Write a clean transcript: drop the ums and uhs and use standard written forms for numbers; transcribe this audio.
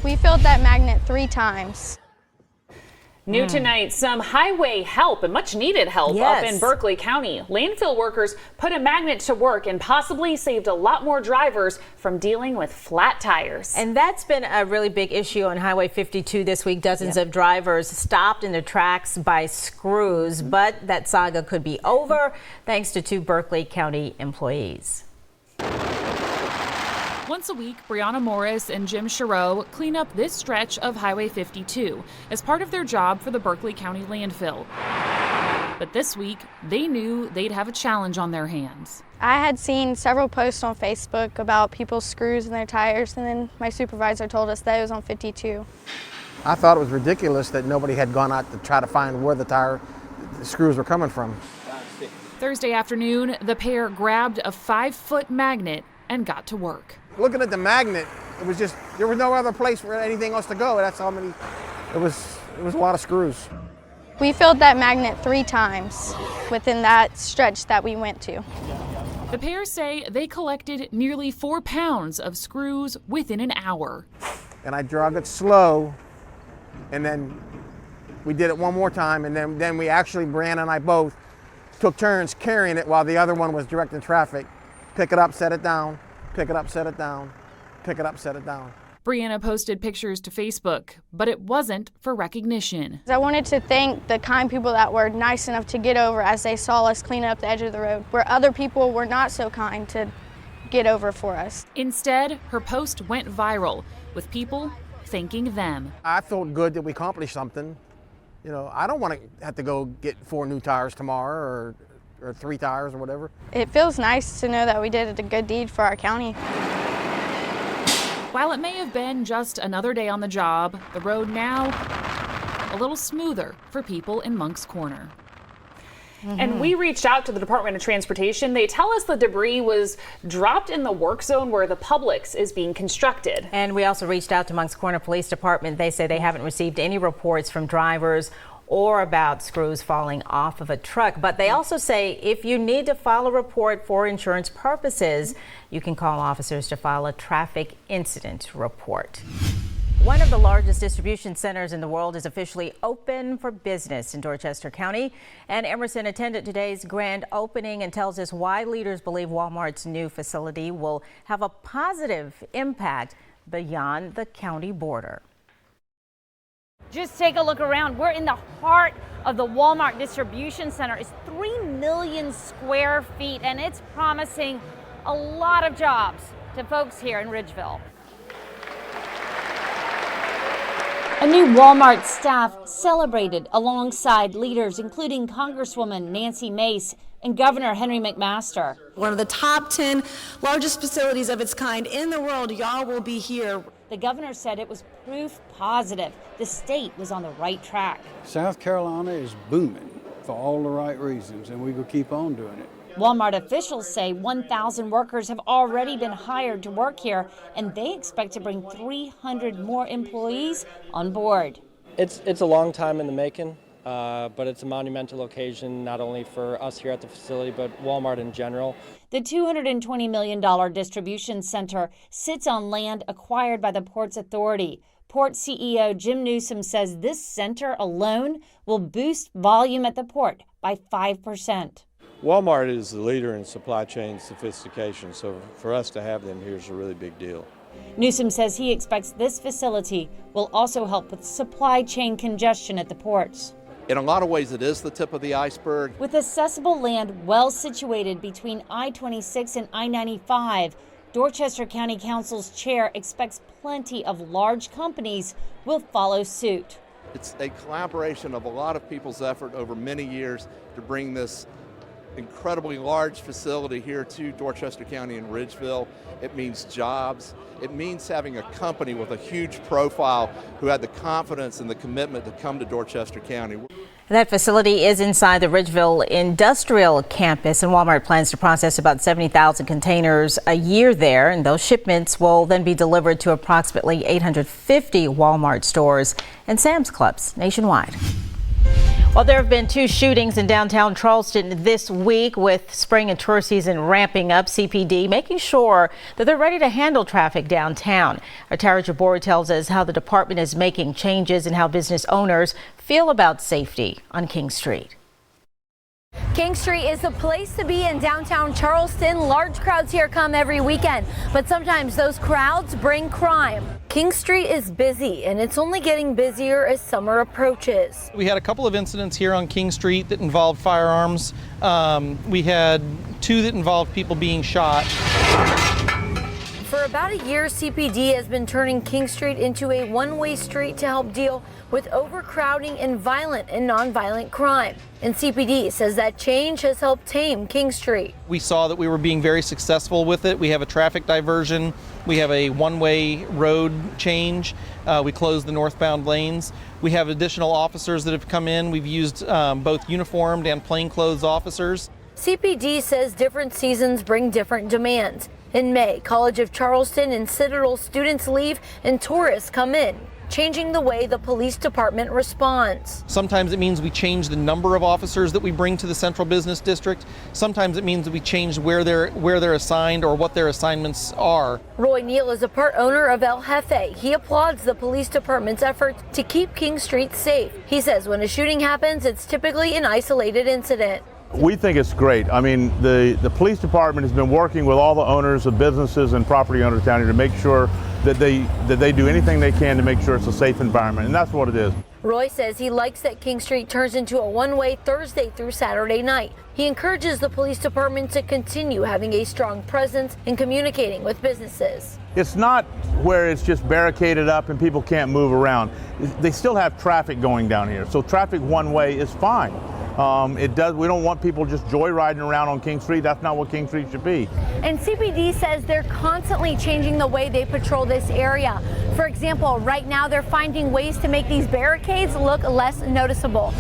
We filled that magnet 3 times. New tonight, some highway help and much needed help up in Berkeley County. Landfill workers put a magnet to work and possibly saved a lot more drivers from dealing with flat tires. And that's been a really big issue on Highway 52 this week. Dozens of drivers stopped in their tracks by screws, but that saga could be over thanks to 2 Berkeley County employees. Once a week, Brianna Morris and Jim Chereau clean up this stretch of Highway 52 as part of their job for the Berkeley County Landfill. But this week, they knew they'd have a challenge on their hands. I had seen several posts on Facebook about people's screws in their tires, and then my supervisor told us that it was on 52. I thought it was ridiculous that nobody had gone out to try to find where the screws were coming from. Thursday afternoon, the pair grabbed a 5-foot magnet and got to work. Looking at the magnet, it was just, there was no other place for anything else to go. That's how many, it was a lot of screws. We filled that magnet 3 times within that stretch that we went to. The pair say they collected nearly 4 pounds of screws within an hour. And I drove it slow, and then we did it one more time, and then we actually, Brianna and I both, took turns carrying it while the other one was directing traffic. Pick it up, set it down. Pick it up, set it down. Pick it up, set it down. Brianna posted pictures to Facebook, but it wasn't for recognition. I wanted to thank the kind people that were nice enough to get over as they saw us clean up the edge of the road, where other people were not so kind to get over for us. Instead, her post went viral, with people thanking them. I felt good that we accomplished something. You know, I don't want to have to go get 4 new tires tomorrow or 3 tires or whatever. It feels nice to know that we did a good deed for our county. While it may have been just another day on the job, the road now a little smoother for people in Moncks Corner. And we reached out to the Department of Transportation. They tell us the debris was dropped in the work zone where the Publix is being constructed. And we also reached out to Moncks Corner Police Department. They say they haven't received any reports from drivers or about screws falling off of a truck. But they also say if you need to file a report for insurance purposes, you can call officers to file a traffic incident report. One of the largest distribution centers in the world is officially open for business in Dorchester County. And Emerson attended today's grand opening and tells us why leaders believe Walmart's new facility will have a positive impact beyond the county border. Just take a look around. We're in the heart of the Walmart distribution center. It's 3 million square feet, and it's promising a lot of jobs to folks here in Ridgeville. A new Walmart staff celebrated alongside leaders including Congresswoman Nancy Mace and Governor Henry McMaster. One of the top 10 largest facilities of its kind in the world. Y'all will be here. The governor said it was proof positive the state was on the right track. South Carolina is booming for all the right reasons, and we will keep on doing it. Walmart officials say 1,000 workers have already been hired to work here, and they expect to bring 300 more employees on board. It's a long time in the making, but it's a monumental occasion not only for us here at the facility, but Walmart in general. The $220 million distribution center sits on land acquired by the Ports Authority. Port CEO Jim Newsom says this center alone will boost volume at the port by 5%. Walmart is the leader in supply chain sophistication, so for us to have them here is a really big deal. Newsom says he expects this facility will also help with supply chain congestion at the ports. In a lot of ways, it is the tip of the iceberg. With accessible land well situated between I-26 and I-95, Dorchester County Council's chair expects plenty of large companies will follow suit. It's a collaboration of a lot of people's effort over many years to bring this incredibly large facility here to Dorchester County and Ridgeville. It means jobs. It means having a company with a huge profile who had the confidence and the commitment to come to Dorchester County. That facility is inside the Ridgeville Industrial Campus, and Walmart plans to process about 70,000 containers a year there, and those shipments will then be delivered to approximately 850 Walmart stores and Sam's Clubs nationwide. Well, there have been 2 shootings in downtown Charleston this week. With spring and tourist season ramping up, CPD making sure that they're ready to handle traffic downtown. Our Tara Jabori tells us how the department is making changes and how business owners feel about safety on King Street. King Street is the place to be in downtown Charleston. Large crowds here come every weekend, but sometimes those crowds bring crime. King Street is busy, and it's only getting busier as summer approaches. We had a couple of incidents here on King Street that involved firearms. We had 2 that involved people being shot. For about a year, CPD has been turning King Street into a one-way street to help deal with overcrowding and violent and nonviolent crime. And CPD says that change has helped tame King Street. We saw that we were being very successful with it. We have a traffic diversion. We have a one-way road change. We closed the northbound lanes. We have additional officers that have come in. We've used both uniformed and plainclothes officers. CPD says different seasons bring different demands. In May, College of Charleston and Citadel students leave and tourists come in, changing the way the police department responds. Sometimes it means we change the number of officers that we bring to the central business district. Sometimes it means that we change where they're assigned or what their assignments are. Roy Neal is a part owner of El Jefe. He applauds the police department's efforts to keep King Street safe. He says when a shooting happens, it's typically an isolated incident. We think it's great. I mean, the police department has been working with all the owners of businesses and property owners down here to make sure that they do anything they can to make sure it's a safe environment, and that's what it is. Roy says he likes that King Street turns into a one-way Thursday through Saturday night. He encourages the police department to continue having a strong presence in communicating with businesses. It's not where it's just barricaded up and people can't move around. They still have traffic going down here, so traffic one way is fine. We don't want people just joyriding around on King Street. That's not what King Street should be. And CPD says they're constantly changing the way they patrol this area. For example, right now they're finding ways to make these barricades look less noticeable.